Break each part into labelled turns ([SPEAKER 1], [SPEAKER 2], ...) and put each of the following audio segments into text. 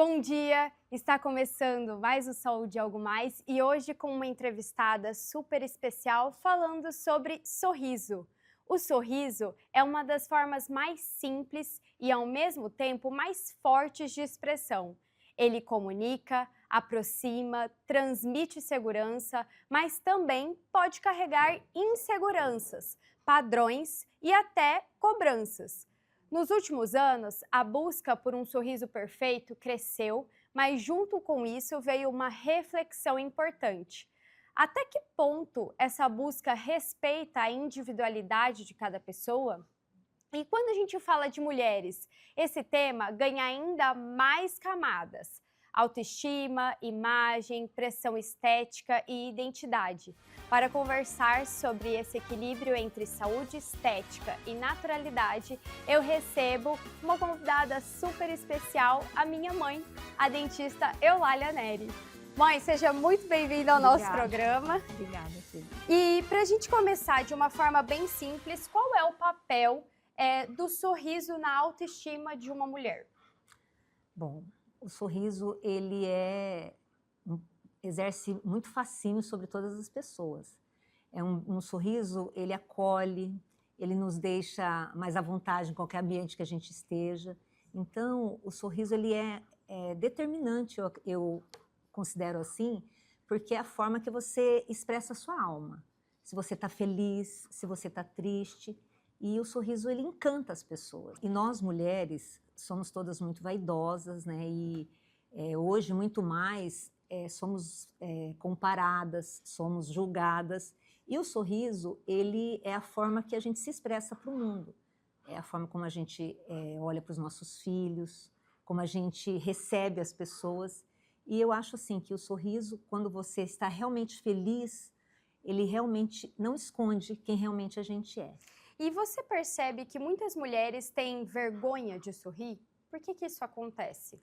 [SPEAKER 1] Bom dia! Está começando mais o Saúde e Algo Mais e hoje com uma entrevistada super especial falando sobre sorriso. O sorriso é uma das formas mais simples e ao mesmo tempo mais fortes de expressão. Ele comunica, aproxima, transmite segurança, mas também pode carregar inseguranças, padrões e até cobranças. Nos últimos anos, a busca por um sorriso perfeito cresceu, mas junto com isso veio uma reflexão importante. Até que ponto essa busca respeita a individualidade de cada pessoa? E quando a gente fala de mulheres, esse tema ganha ainda mais camadas: autoestima, imagem, pressão estética e identidade. Para conversar sobre esse equilíbrio entre saúde estética e naturalidade, eu recebo uma convidada super especial, a minha mãe, a dentista Eulália Neri. Mãe, seja muito bem-vinda ao nosso programa.
[SPEAKER 2] Obrigada, filha.
[SPEAKER 1] E para a gente começar de uma forma bem simples, qual é o papel do sorriso na autoestima de uma mulher?
[SPEAKER 2] Bom, o sorriso, exerce muito fascínio sobre todas as pessoas. Um sorriso, ele acolhe, ele nos deixa mais à vontade em qualquer ambiente que a gente esteja. Então, o sorriso, ele é determinante, eu considero assim, porque é a forma que você expressa a sua alma. Se você está feliz, se você está triste. E o sorriso, ele encanta as pessoas. E nós, mulheres, somos todas muito vaidosas, né? E hoje, muito mais, somos comparadas, somos julgadas. E o sorriso, ele é a forma que a gente se expressa para o mundo. É a forma como a gente olha para os nossos filhos, como a gente recebe as pessoas. E eu acho assim que o sorriso, quando você está realmente feliz, ele realmente não esconde quem realmente a gente é.
[SPEAKER 1] E você percebe que muitas mulheres têm vergonha de sorrir? Por que isso acontece?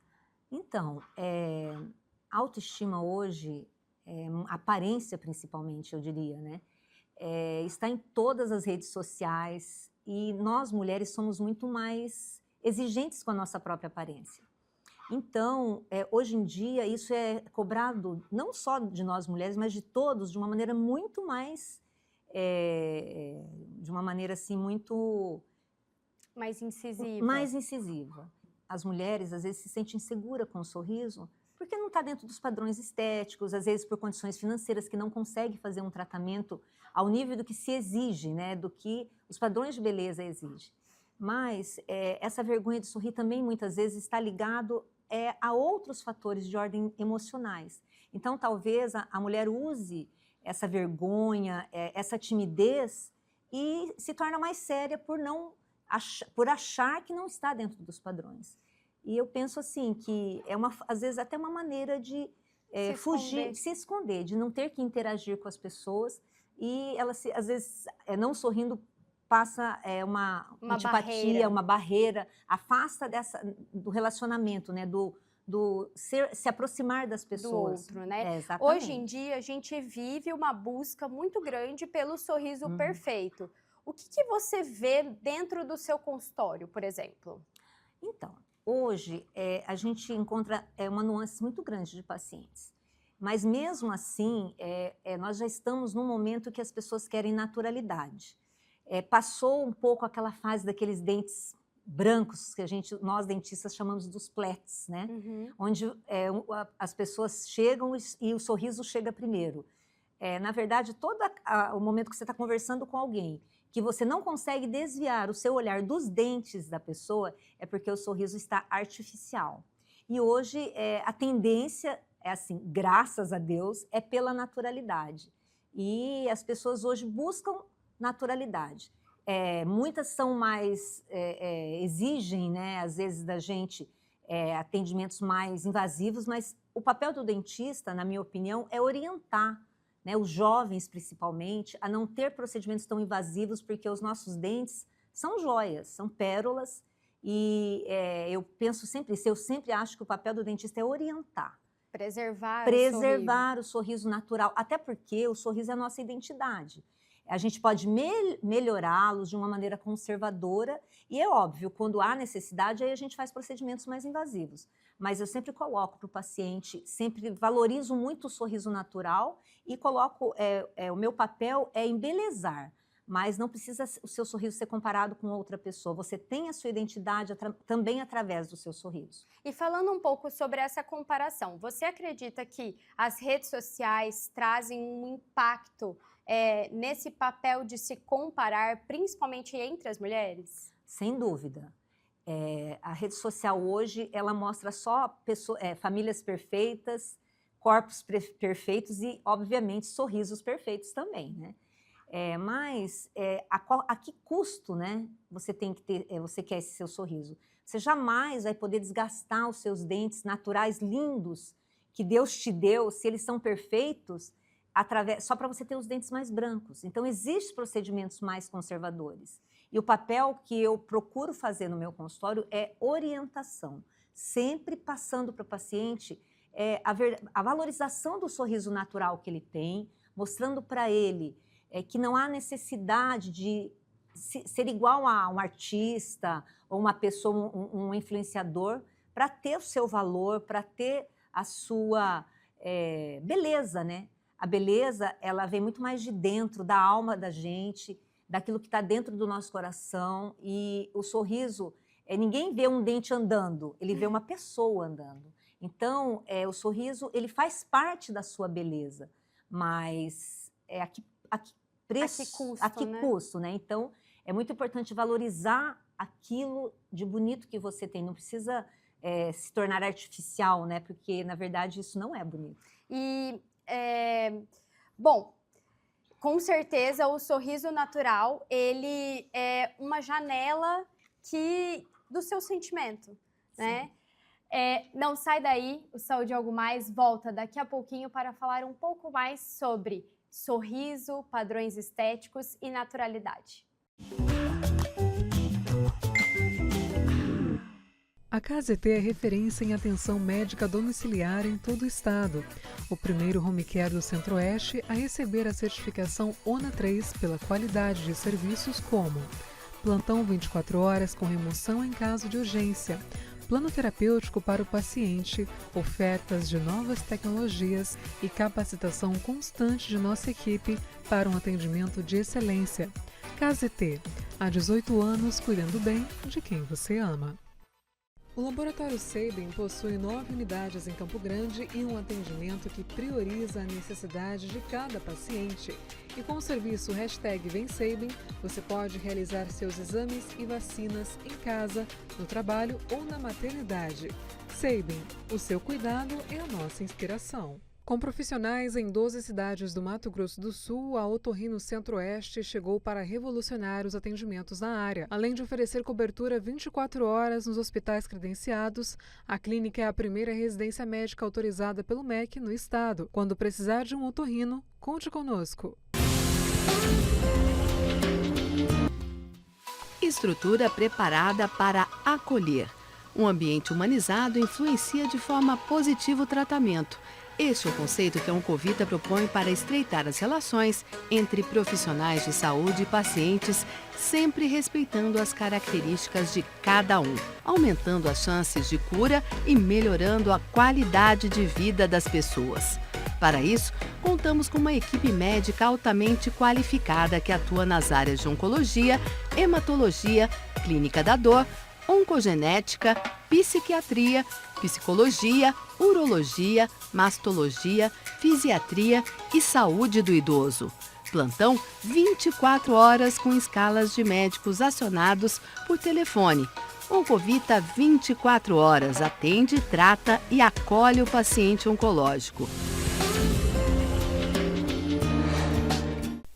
[SPEAKER 2] Então, a autoestima hoje, aparência principalmente, eu diria, né? Está em todas as redes sociais e nós, mulheres, somos muito mais exigentes com a nossa própria aparência. Então, hoje em dia, isso é cobrado não só de nós mulheres, mas de todos, de uma maneira muito mais... de uma maneira assim muito...
[SPEAKER 1] Mais incisiva.
[SPEAKER 2] Mais incisiva. As mulheres às vezes se sentem inseguras com o sorriso porque não está dentro dos padrões estéticos, às vezes por condições financeiras que não consegue fazer um tratamento ao nível do que se exige, né, do que os padrões de beleza exigem. Mas essa vergonha de sorrir também muitas vezes está ligado a outros fatores de ordem emocionais. Então talvez a mulher use essa vergonha, essa timidez e se torna mais séria por achar que não está dentro dos padrões. E eu penso assim que às vezes até uma maneira de fugir, de se esconder, de não ter que interagir com as pessoas e ela às vezes não sorrindo passa uma antipatia, uma barreira, afasta do relacionamento, né, se aproximar das pessoas.
[SPEAKER 1] Do outro, né?
[SPEAKER 2] Exatamente.
[SPEAKER 1] Hoje em dia a gente vive uma busca muito grande pelo sorriso perfeito. O que você vê dentro do seu consultório, por exemplo?
[SPEAKER 2] Então, hoje a gente encontra uma nuance muito grande de pacientes. Mas mesmo assim, nós já estamos num momento que as pessoas querem naturalidade. Passou um pouco aquela fase daqueles dentes brancos que nós dentistas chamamos dos flats, né? Onde as pessoas chegam e o sorriso chega primeiro. Na verdade, todo o momento que você está conversando com alguém, que você não consegue desviar o seu olhar dos dentes da pessoa, é porque o sorriso está artificial. E hoje a tendência é assim, graças a Deus, é pela naturalidade. E as pessoas hoje buscam naturalidade. Muitas são mais, exigem, né, às vezes da gente, atendimentos mais invasivos, mas o papel do dentista, na minha opinião, é orientar, né, os jovens principalmente, a não ter procedimentos tão invasivos, porque os nossos dentes são joias, são pérolas, e eu penso sempre isso, eu sempre acho que o papel do dentista é orientar.
[SPEAKER 1] Preservar
[SPEAKER 2] Preservar o sorriso natural, até porque o sorriso é a nossa identidade. A gente pode melhorá-los de uma maneira conservadora e é óbvio, quando há necessidade, aí a gente faz procedimentos mais invasivos. Mas eu sempre coloco para o paciente, sempre valorizo muito o sorriso natural e coloco, o meu papel é embelezar, mas não precisa o seu sorriso ser comparado com outra pessoa. Você tem a sua identidade também através do seu sorriso.
[SPEAKER 1] E falando um pouco sobre essa comparação, você acredita que as redes sociais trazem um impacto nesse papel de se comparar, principalmente entre as mulheres?
[SPEAKER 2] Sem dúvida. A rede social hoje, ela mostra só famílias perfeitas, corpos perfeitos e, obviamente, sorrisos perfeitos também, né? Mas a que custo, né, você tem que ter, você quer esse seu sorriso? Você jamais vai poder desgastar os seus dentes naturais lindos que Deus te deu, se eles são perfeitos, só para você ter os dentes mais brancos. Então, existem procedimentos mais conservadores. E o papel que eu procuro fazer no meu consultório é orientação, sempre passando para o paciente a valorização do sorriso natural que ele tem, mostrando para ele que não há necessidade de ser igual a um artista ou uma pessoa, um influenciador, para ter o seu valor, para ter a sua beleza, né? A beleza, ela vem muito mais de dentro, da alma da gente, daquilo que está dentro do nosso coração. E o sorriso, ninguém vê um dente andando, ele vê uma pessoa andando. Então, o sorriso, ele faz parte da sua beleza, mas a que preço, a que custo, né? Então, é muito importante valorizar aquilo de bonito que você tem. Não precisa se tornar artificial, né? Porque, na verdade, isso não é bonito.
[SPEAKER 1] E, bom, com certeza o sorriso natural, ele é uma janela do seu sentimento, né? Não sai daí, o Saúde Algo Mais volta daqui a pouquinho para falar um pouco mais sobre sorriso, padrões estéticos e naturalidade.
[SPEAKER 3] A KZT é referência em atenção médica domiciliar em todo o estado. O primeiro home care do Centro-Oeste a receber a certificação ONA 3 pela qualidade de serviços como plantão 24 horas com remoção em caso de urgência, plano terapêutico para o paciente, ofertas de novas tecnologias e capacitação constante de nossa equipe para um atendimento de excelência. KZT, há 18 anos cuidando bem de quem você ama. O Laboratório Sabin possui 9 unidades em Campo Grande e um atendimento que prioriza a necessidade de cada paciente. E com o serviço #VemSabin, você pode realizar seus exames e vacinas em casa, no trabalho ou na maternidade. Sabin, o seu cuidado é a nossa inspiração. Com profissionais em 12 cidades do Mato Grosso do Sul, a Otorrino Centro-Oeste chegou para revolucionar os atendimentos na área. Além de oferecer cobertura 24 horas nos hospitais credenciados, a clínica é a primeira residência médica autorizada pelo MEC no estado. Quando precisar de um otorrino, conte conosco.
[SPEAKER 4] Estrutura preparada para acolher. Um ambiente humanizado influencia de forma positiva o tratamento. Este é o conceito que a Oncovita propõe para estreitar as relações entre profissionais de saúde e pacientes, sempre respeitando as características de cada um, aumentando as chances de cura e melhorando a qualidade de vida das pessoas. Para isso, contamos com uma equipe médica altamente qualificada que atua nas áreas de oncologia, hematologia, clínica da dor, oncogenética, psiquiatria, psicologia, urologia, mastologia, fisiatria e saúde do idoso. Plantão 24 horas com escalas de médicos acionados por telefone. Oncovita 24 horas atende, trata e acolhe o paciente oncológico.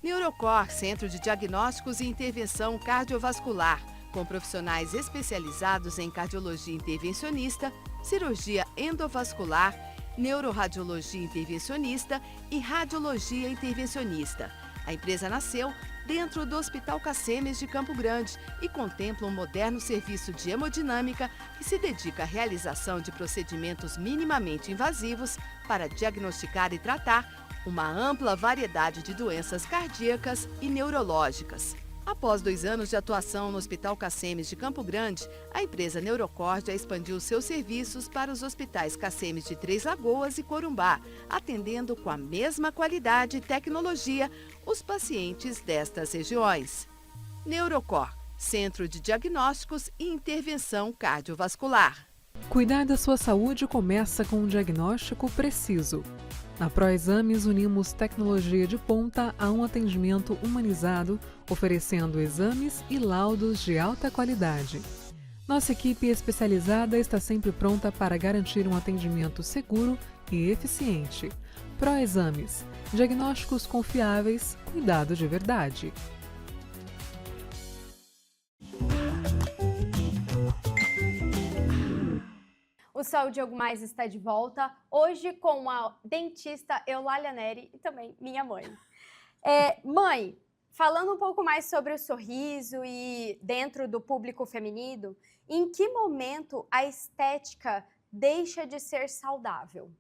[SPEAKER 4] Neurocor, Centro de Diagnósticos e Intervenção Cardiovascular, com profissionais especializados em cardiologia intervencionista, cirurgia endovascular, neuroradiologia intervencionista e radiologia intervencionista. A empresa nasceu dentro do Hospital Cacemes de Campo Grande e contempla um moderno serviço de hemodinâmica que se dedica à realização de procedimentos minimamente invasivos para diagnosticar e tratar uma ampla variedade de doenças cardíacas e neurológicas. Após 2 anos de atuação no Hospital Cacemes de Campo Grande, a empresa Neurocord já expandiu seus serviços para os hospitais Cacemes de Três Lagoas e Corumbá, atendendo com a mesma qualidade e tecnologia os pacientes destas regiões. Neurocord, Centro de Diagnósticos e Intervenção Cardiovascular.
[SPEAKER 3] Cuidar da sua saúde começa com um diagnóstico preciso. Na ProExames, unimos tecnologia de ponta a um atendimento humanizado, oferecendo exames e laudos de alta qualidade. Nossa equipe especializada está sempre pronta para garantir um atendimento seguro e eficiente. ProExames, diagnósticos confiáveis, cuidado de verdade.
[SPEAKER 1] O Saúde Algo Mais está de volta, hoje com a dentista Eulália Neri e também minha mãe. Mãe, falando um pouco mais sobre o sorriso e dentro do público feminino, em que momento a estética deixa de ser saudável?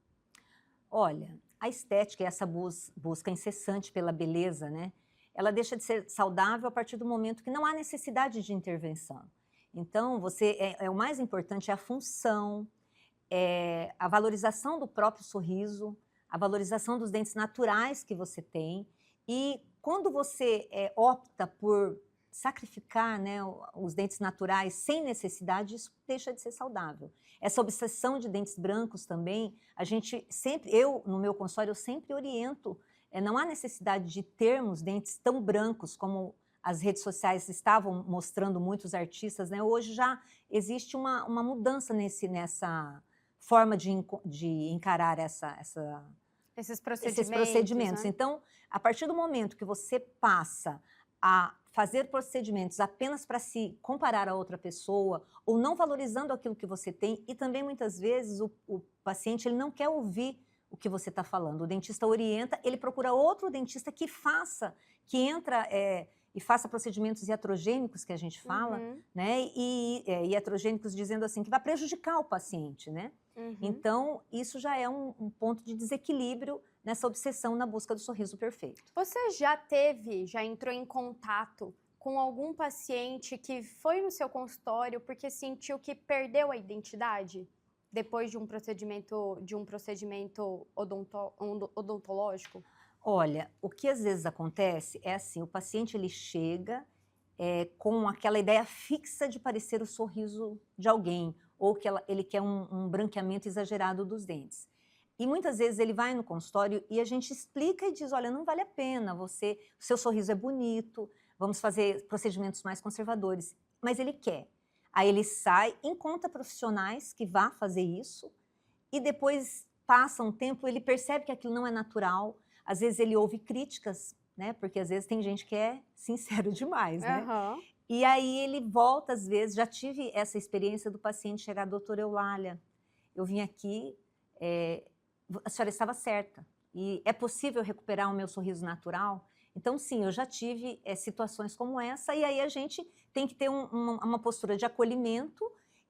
[SPEAKER 2] Olha, a estética e essa busca incessante pela beleza, né? Ela deixa de ser saudável a partir do momento que não há necessidade de intervenção. Então, o mais importante é a função, a valorização do próprio sorriso, a valorização dos dentes naturais que você tem. E quando você opta por sacrificar, né, os dentes naturais sem necessidade, isso deixa de ser saudável. Essa obsessão de dentes brancos também, eu no meu consultório, eu sempre oriento, não há necessidade de termos dentes tão brancos como as redes sociais estavam mostrando muitos artistas, né? Hoje já existe uma mudança nessa forma de encarar
[SPEAKER 1] Esses
[SPEAKER 2] esses procedimentos.
[SPEAKER 1] né?
[SPEAKER 2] Então, a partir do momento que você passa a fazer procedimentos apenas para se comparar a outra pessoa, ou não valorizando aquilo que você tem, e também muitas vezes o paciente ele não quer ouvir o que você está falando. O dentista orienta, ele procura outro dentista que faça procedimentos iatrogênicos, que a gente fala, né? Iatrogênicos dizendo assim, que vai prejudicar o paciente, né? Então, isso já é um ponto de desequilíbrio nessa obsessão na busca do sorriso perfeito.
[SPEAKER 1] Você já entrou em contato com algum paciente que foi no seu consultório porque sentiu que perdeu a identidade depois de um procedimento odontológico?
[SPEAKER 2] Olha, o que às vezes acontece é assim, o paciente ele chega com aquela ideia fixa de parecer o sorriso de alguém, ou que ele quer um branqueamento exagerado dos dentes. E muitas vezes ele vai no consultório e a gente explica e diz, olha, não vale a pena, o seu sorriso é bonito, vamos fazer procedimentos mais conservadores. Mas ele quer. Aí ele sai, encontra profissionais que vá fazer isso e depois passa um tempo, ele percebe que aquilo não é natural. Às vezes ele ouve críticas, né? Porque às vezes tem gente que é sincero demais, né? E aí ele volta às vezes, já tive essa experiência do paciente chegar, doutora Eulália, eu vim aqui, a senhora estava certa, e é possível recuperar o meu sorriso natural? Então sim, eu já tive situações como essa, e aí a gente tem que ter uma postura de acolhimento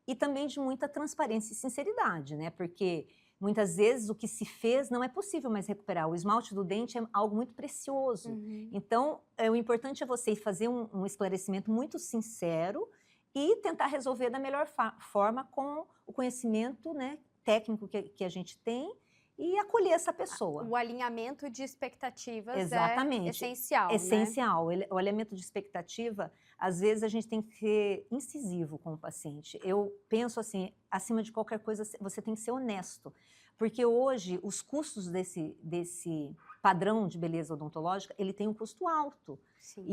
[SPEAKER 2] e também de muita transparência e sinceridade, né? Porque muitas vezes o que se fez não é possível mais recuperar. O esmalte do dente é algo muito precioso. Então, o importante é você fazer um esclarecimento muito sincero e tentar resolver da melhor forma com o conhecimento, né, técnico que a gente tem e acolher essa pessoa.
[SPEAKER 1] O alinhamento de expectativas
[SPEAKER 2] Exatamente.
[SPEAKER 1] É essencial,
[SPEAKER 2] essencial. Né? O alinhamento de expectativa, às vezes a gente tem que ser incisivo com o paciente. Eu penso assim, acima de qualquer coisa, você tem que ser honesto. Porque hoje, os custos desse padrão de beleza odontológica, ele tem um custo alto.
[SPEAKER 1] Sim.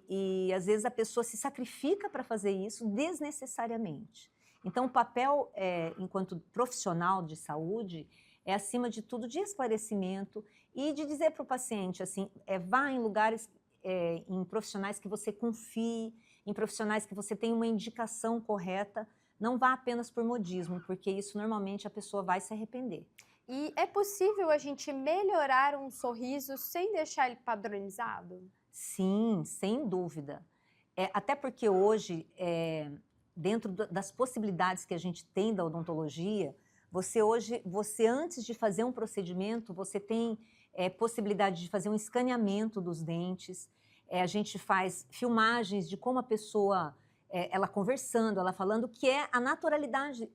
[SPEAKER 2] E às vezes a pessoa se sacrifica para fazer isso desnecessariamente. Então, o papel, enquanto profissional de saúde, é, acima de tudo, de esclarecimento e de dizer para o paciente, assim, vá em lugares, em profissionais que você confie, em profissionais que você tem uma indicação correta, não vá apenas por modismo, porque isso normalmente a pessoa vai se arrepender.
[SPEAKER 1] E é possível a gente melhorar um sorriso sem deixar ele padronizado?
[SPEAKER 2] Sim, sem dúvida. Até porque hoje, dentro das possibilidades que a gente tem da odontologia, você antes de fazer um procedimento, você tem possibilidade de fazer um escaneamento dos dentes, a gente faz filmagens de como a pessoa, ela conversando, ela falando, que é a naturalidade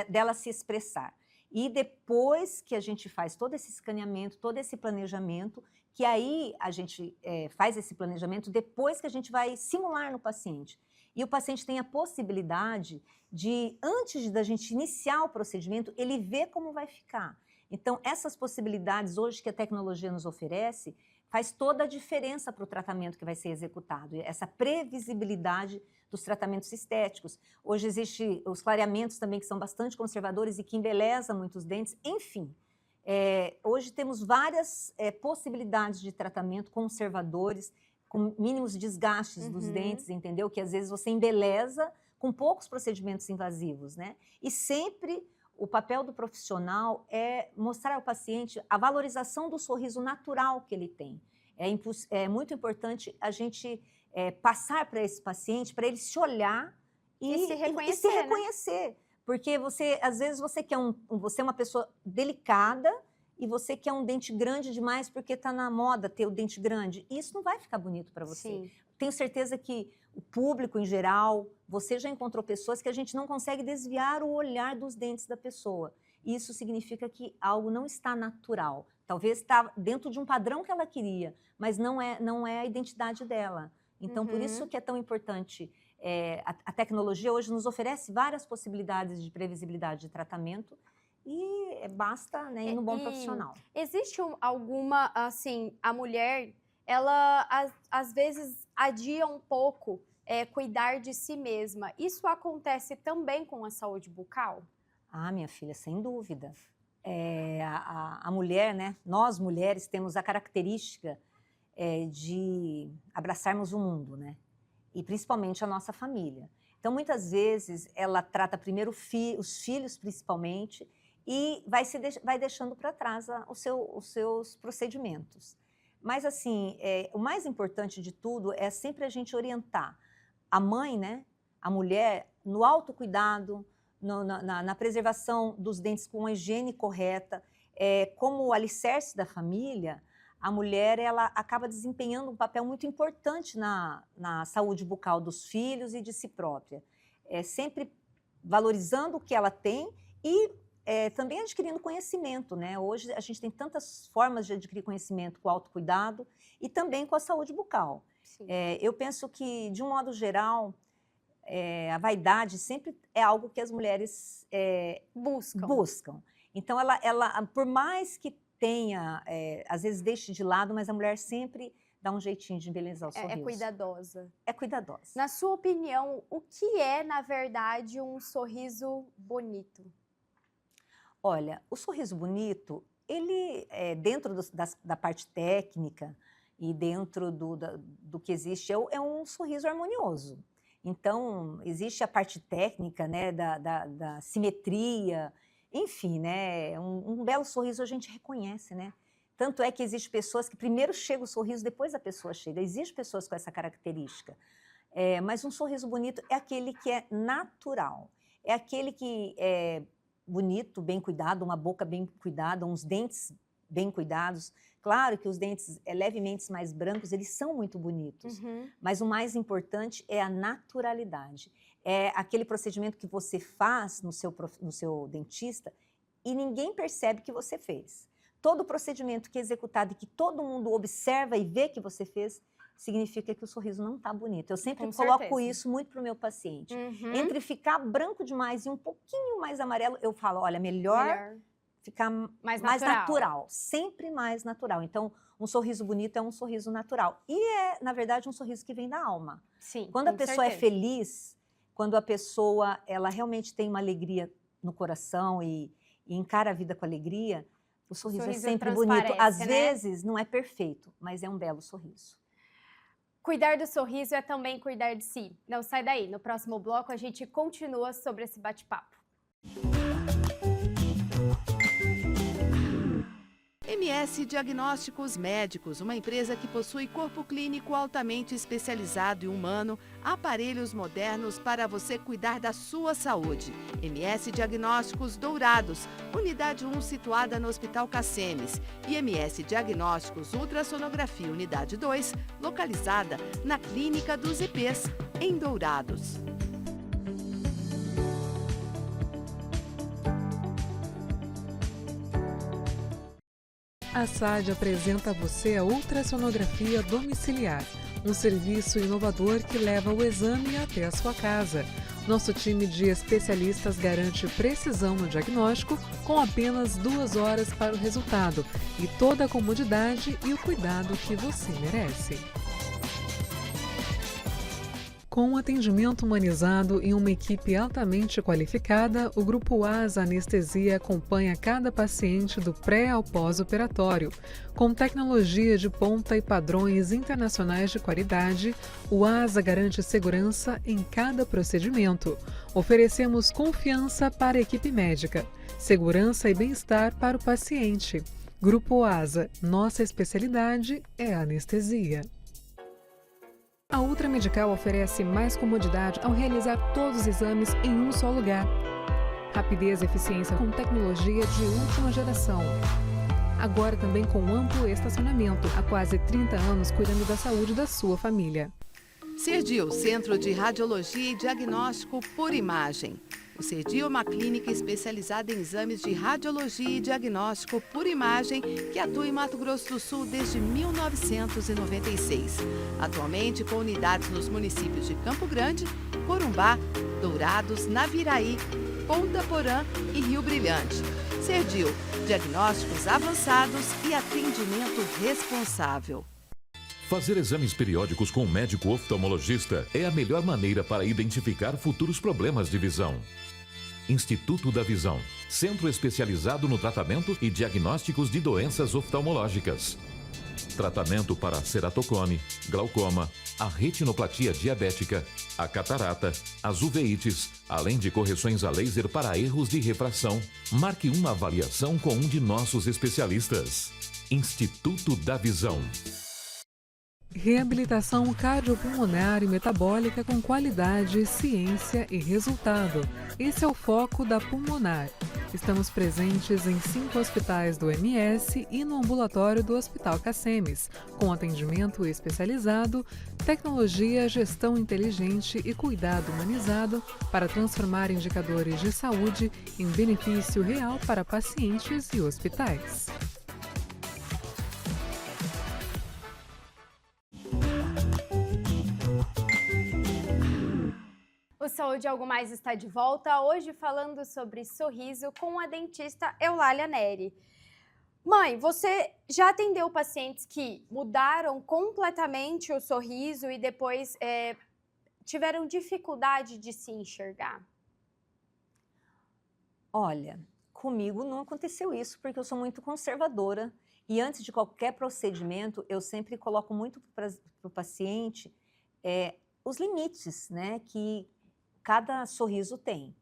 [SPEAKER 2] dela se expressar. E depois que a gente faz todo esse escaneamento, todo esse planejamento, que aí a gente faz esse planejamento depois que a gente vai simular no paciente. E o paciente tem a possibilidade de, antes da gente iniciar o procedimento, ele ver como vai ficar. Então, essas possibilidades hoje que a tecnologia nos oferece, faz toda a diferença para o tratamento que vai ser executado. Essa previsibilidade dos tratamentos estéticos. Hoje existem os clareamentos também, que são bastante conservadores e que embelezam muitos dentes. Enfim, hoje temos várias possibilidades de tratamento conservadores, com mínimos desgastes dos dentes, entendeu? Que às vezes você embeleza com poucos procedimentos invasivos, né? E sempre o papel do profissional é mostrar ao paciente a valorização do sorriso natural que ele tem. É muito importante a gente passar para esse paciente, para ele se olhar
[SPEAKER 1] e se reconhecer,
[SPEAKER 2] se reconhecer. Né? Porque às vezes você é uma pessoa delicada e você quer um dente grande demais porque está na moda ter o dente grande. E isso não vai ficar bonito para você.
[SPEAKER 1] Sim.
[SPEAKER 2] Tenho certeza que o público em geral, você já encontrou pessoas que a gente não consegue desviar o olhar dos dentes da pessoa. Isso significa que algo não está natural. Talvez está dentro de um padrão que ela queria, mas não é a identidade dela. Então, por isso que é tão importante. A tecnologia hoje nos oferece várias possibilidades de previsibilidade de tratamento e basta, né, ir no bom profissional.
[SPEAKER 1] Existe alguma, assim, a mulher, ela às vezes adia um pouco cuidar de si mesma. Isso acontece também com a saúde bucal?
[SPEAKER 2] Ah, minha filha, sem dúvida. A mulher, né, nós mulheres temos a característica de abraçarmos o mundo, né? E principalmente a nossa família. Então, muitas vezes, ela trata primeiro os filhos, principalmente, e vai deixando para trás os seus procedimentos. Mas, assim, o mais importante de tudo é sempre a gente orientar a mãe, né, a mulher, no autocuidado, na preservação dos dentes com a higiene correta, como o alicerce da família. A mulher, ela acaba desempenhando um papel muito importante na saúde bucal dos filhos e de si própria. Sempre valorizando o que ela tem e também adquirindo conhecimento, né? Hoje a gente tem tantas formas de adquirir conhecimento com o autocuidado e também com a saúde bucal. Eu penso que, de um modo geral, a vaidade sempre é algo que as mulheres buscam. Então, ela por mais que tenha, às vezes deixe de lado, mas a mulher sempre dá um jeitinho de embelezar o sorriso.
[SPEAKER 1] É cuidadosa.
[SPEAKER 2] É cuidadosa.
[SPEAKER 1] Na sua opinião, o que é, na verdade, um sorriso bonito?
[SPEAKER 2] Olha, o sorriso bonito, ele, dentro da parte técnica e dentro do que existe, é um sorriso harmonioso. Então, existe a parte técnica, né, da simetria. Enfim, né, um belo sorriso a gente reconhece, né? Tanto é que existem pessoas que primeiro chega o sorriso, depois a pessoa chega. Existem pessoas com essa característica. Mas um sorriso bonito é aquele que é natural. É aquele que é bonito, bem cuidado, uma boca bem cuidada, uns dentes bem cuidados. Claro que os dentes levemente mais brancos, eles são muito bonitos. Mas o mais importante é a naturalidade. É aquele procedimento que você faz no seu dentista e ninguém percebe que você fez. Todo procedimento que é executado e que todo mundo observa e vê que você fez, significa que o sorriso não está bonito. Eu sempre coloco isso muito para o meu paciente. Entre ficar branco demais e um pouquinho mais amarelo, eu falo, olha, melhor ficar mais natural. Sempre mais natural. Então, um sorriso bonito é um sorriso natural. E na verdade, um sorriso que vem da alma.
[SPEAKER 1] Sim,
[SPEAKER 2] quando a pessoa é feliz, quando a pessoa ela realmente tem uma alegria no coração e encara a vida com alegria, o sorriso é sempre bonito. Às vezes não é perfeito, mas é um belo sorriso.
[SPEAKER 1] Cuidar do sorriso é também cuidar de si. Não sai daí. No próximo bloco a gente continua sobre esse bate-papo.
[SPEAKER 4] MS Diagnósticos Médicos, uma empresa que possui corpo clínico altamente especializado e humano, aparelhos modernos para você cuidar da sua saúde. MS Diagnósticos Dourados, unidade 1 situada no Hospital Cassemes. E MS Diagnósticos Ultrassonografia, unidade 2, localizada na Clínica dos IPs, em Dourados.
[SPEAKER 3] A SAD apresenta a você a ultrassonografia domiciliar, um serviço inovador que leva o exame até a sua casa. Nosso time de especialistas garante precisão no diagnóstico com apenas 2 horas para o resultado e toda a comodidade e o cuidado que você merece. Com um atendimento humanizado e uma equipe altamente qualificada, o Grupo ASA Anestesia acompanha cada paciente do pré ao pós-operatório. Com tecnologia de ponta e padrões internacionais de qualidade, o ASA garante segurança em cada procedimento. Oferecemos confiança para a equipe médica, segurança e bem-estar para o paciente. Grupo ASA, nossa especialidade é a anestesia. A Ultra Medical oferece mais comodidade ao realizar todos os exames em um só lugar. Rapidez e eficiência com tecnologia de última geração. Agora também com amplo estacionamento, há quase 30 anos cuidando da saúde da sua família.
[SPEAKER 4] Cerdil, Centro de Radiologia e Diagnóstico por Imagem. O Cerdil é uma clínica especializada em exames de radiologia e diagnóstico por imagem que atua em Mato Grosso do Sul desde 1996. Atualmente com unidades nos municípios de Campo Grande, Corumbá, Dourados, Naviraí, Ponta Porã e Rio Brilhante. Cerdil, diagnósticos avançados e atendimento responsável.
[SPEAKER 5] Fazer exames periódicos com um médico oftalmologista é a melhor maneira para identificar futuros problemas de visão. Instituto da Visão, centro especializado no tratamento e diagnósticos de doenças oftalmológicas. Tratamento para ceratocone, glaucoma, a retinoplatia diabética, a catarata, as uveites, além de correções a laser para erros de refração. Marque uma avaliação com um de nossos especialistas. Instituto da Visão.
[SPEAKER 3] Reabilitação cardiopulmonar e metabólica com qualidade, ciência e resultado. Esse é o foco da Pulmonar. Estamos presentes em 5 hospitais do MS e no ambulatório do Hospital Cassemes, com atendimento especializado, tecnologia, gestão inteligente e cuidado humanizado para transformar indicadores de saúde em benefício real para pacientes e hospitais.
[SPEAKER 1] O Saúde Algo Mais está de volta, hoje falando sobre sorriso com a dentista Eulália Neri. Mãe, você já atendeu pacientes que mudaram completamente o sorriso e depois tiveram dificuldade de se enxergar?
[SPEAKER 2] Olha, comigo não aconteceu isso porque eu sou muito conservadora e antes de qualquer procedimento eu sempre coloco muito para o paciente os limites, né, que cada sorriso tem.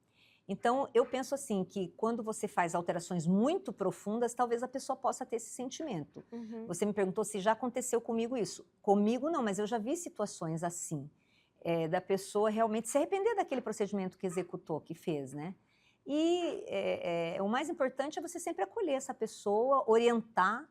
[SPEAKER 2] Então, eu penso assim, que quando você faz alterações muito profundas, talvez a pessoa possa ter esse sentimento. Você me perguntou se já aconteceu comigo isso. Comigo não, mas eu já vi situações assim, da pessoa realmente se arrepender daquele procedimento que executou, que fez, né? E o mais importante é você sempre acolher essa pessoa, orientar,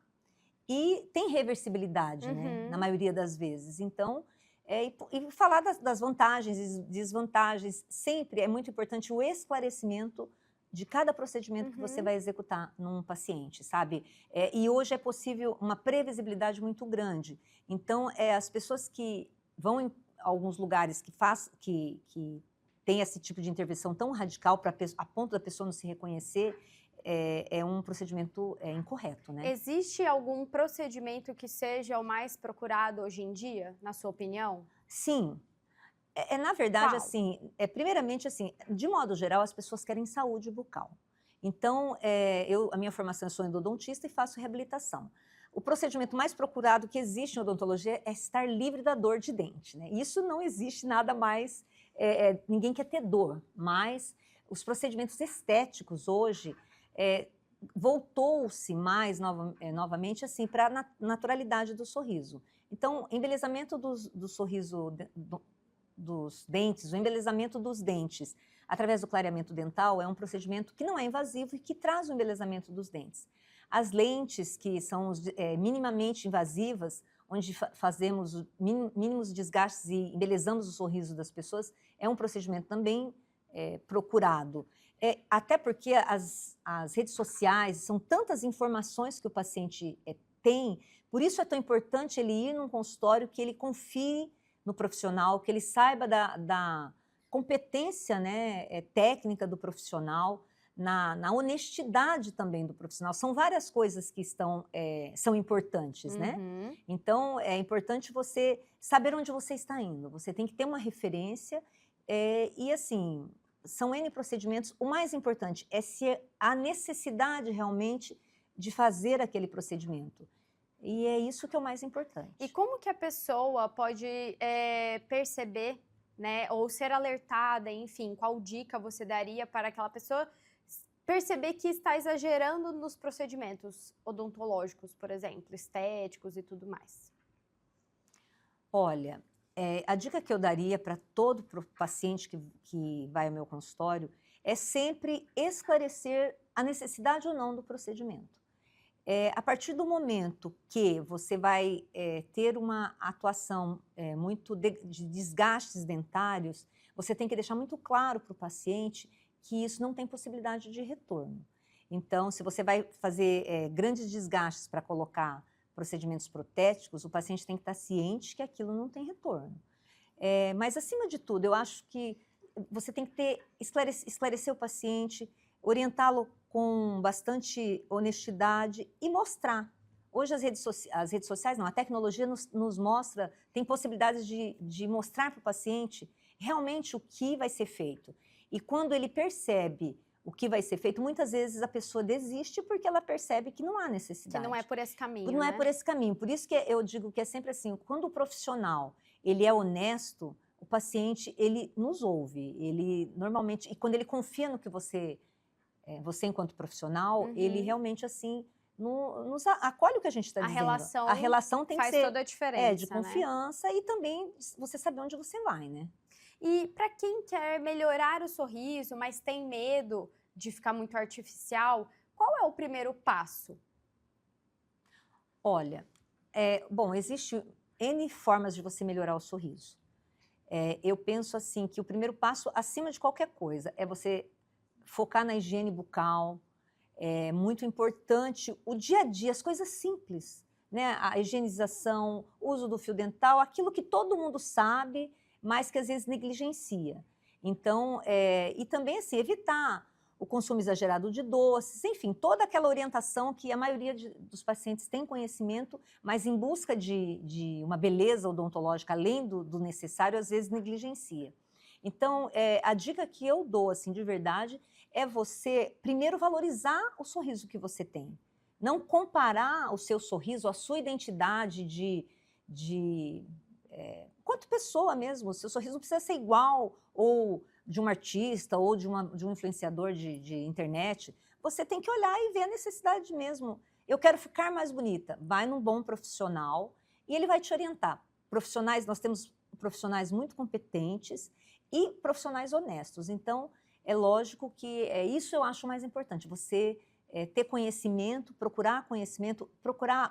[SPEAKER 2] e tem reversibilidade, né? Na maioria das vezes. Então, e falar das vantagens e desvantagens, sempre é muito importante o esclarecimento de cada procedimento que você vai executar num paciente, sabe? E hoje é possível uma previsibilidade muito grande. Então, as pessoas que vão em alguns lugares que tem esse tipo de intervenção tão radical a ponto da pessoa não se reconhecer, é um procedimento incorreto, né?
[SPEAKER 1] Existe algum procedimento que seja o mais procurado hoje em dia, na sua opinião?
[SPEAKER 2] Sim. Na verdade,
[SPEAKER 1] Qual?
[SPEAKER 2] assim, primeiramente, assim, de modo geral, as pessoas querem saúde bucal. Então, a minha formação, eu sou endodontista e faço reabilitação. O procedimento mais procurado que existe em odontologia é estar livre da dor de dente, né? Isso não existe nada mais, ninguém quer ter dor, mas os procedimentos estéticos hoje voltou-se mais novamente assim para a naturalidade do sorriso. Então, embelezamento do sorriso, dos dentes, o embelezamento dos dentes através do clareamento dental é um procedimento que não é invasivo e que traz o embelezamento dos dentes. As lentes que são minimamente invasivas, onde fazemos mínimos desgastes e embelezamos o sorriso das pessoas, é um procedimento também procurado. Até porque as redes sociais, são tantas informações que o paciente tem, por isso é tão importante ele ir num consultório, que ele confie no profissional, que ele saiba da competência, né, técnica do profissional, na honestidade também do profissional. São várias coisas que são importantes, né? Então, é importante você saber onde você está indo. Você tem que ter uma referência e, assim, são N procedimentos. O mais importante é se há necessidade realmente de fazer aquele procedimento. E é isso que é o mais importante.
[SPEAKER 1] E como que a pessoa pode perceber, né, ou ser alertada, enfim, qual dica você daria para aquela pessoa perceber que está exagerando nos procedimentos odontológicos, por exemplo, estéticos e tudo mais?
[SPEAKER 2] Olha, a dica que eu daria para todo paciente que vai ao meu consultório é sempre esclarecer a necessidade ou não do procedimento. A partir do momento que você vai ter uma atuação muito de desgastes dentários, você tem que deixar muito claro para o paciente que isso não tem possibilidade de retorno. Então, se você vai fazer grandes desgastes para colocar procedimentos protéticos, o paciente tem que estar ciente que aquilo não tem retorno. Mas, acima de tudo, eu acho que você tem que esclarecer o paciente, orientá-lo com bastante honestidade e mostrar. Hoje as redes sociais, não, a tecnologia nos mostra, tem possibilidades de mostrar para o paciente realmente o que vai ser feito. E quando ele percebe o que vai ser feito, muitas vezes a pessoa desiste porque ela percebe que não há necessidade.
[SPEAKER 1] Que não é por esse caminho,
[SPEAKER 2] Não
[SPEAKER 1] né?
[SPEAKER 2] é por esse caminho. Por isso que eu digo que é sempre assim, quando o profissional ele é honesto, o paciente ele nos ouve, ele normalmente, e quando ele confia no que você enquanto profissional, ele realmente assim nos acolhe o que a gente está dizendo. A relação tem que ser
[SPEAKER 1] toda a diferença,
[SPEAKER 2] de confiança, né? E também você saber onde você vai, né?
[SPEAKER 1] E para quem quer melhorar o sorriso, mas tem medo de ficar muito artificial, qual é o primeiro passo?
[SPEAKER 2] Olha, bom, existe N formas de você melhorar o sorriso. Eu penso assim que o primeiro passo, acima de qualquer coisa, é você focar na higiene bucal. É muito importante o dia a dia, as coisas simples, né? A higienização, o uso do fio dental, aquilo que todo mundo sabe, mas que às vezes negligencia. Então, e também assim, evitar o consumo exagerado de doces, enfim, toda aquela orientação que a maioria dos pacientes tem conhecimento, mas em busca de uma beleza odontológica além do necessário, às vezes negligencia. Então, a dica que eu dou, assim, de verdade, é você primeiro valorizar o sorriso que você tem. Não comparar o seu sorriso, a sua identidade quanto pessoa mesmo. O seu sorriso não precisa ser igual ou de um artista ou de um influenciador de internet. Você tem que olhar e ver a necessidade mesmo. Eu quero ficar mais bonita. Vai num bom profissional e ele vai te orientar. Nós temos profissionais muito competentes e profissionais honestos. Então, é lógico que isso eu acho mais importante. Você ter conhecimento, procurar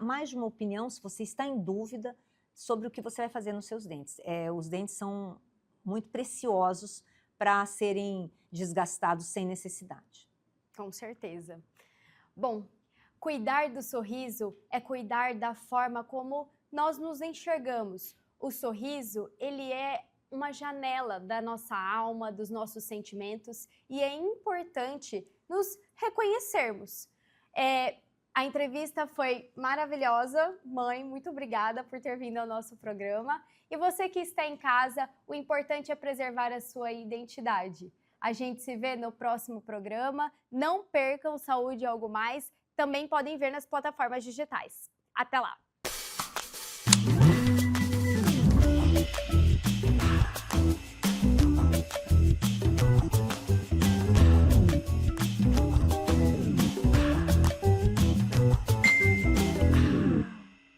[SPEAKER 2] mais de uma opinião se você está em dúvida sobre o que você vai fazer nos seus dentes. Os dentes são muito preciosos para serem desgastados sem necessidade.
[SPEAKER 1] Com certeza. Bom, cuidar do sorriso é cuidar da forma como nós nos enxergamos. O sorriso, ele é uma janela da nossa alma, dos nossos sentimentos, e é importante nos reconhecermos. A entrevista foi maravilhosa. Mãe, muito obrigada por ter vindo ao nosso programa. E você que está em casa, o importante é preservar a sua identidade. A gente se vê no próximo programa. Não percam Saúde e Algo Mais. Também podem ver nas plataformas digitais. Até lá!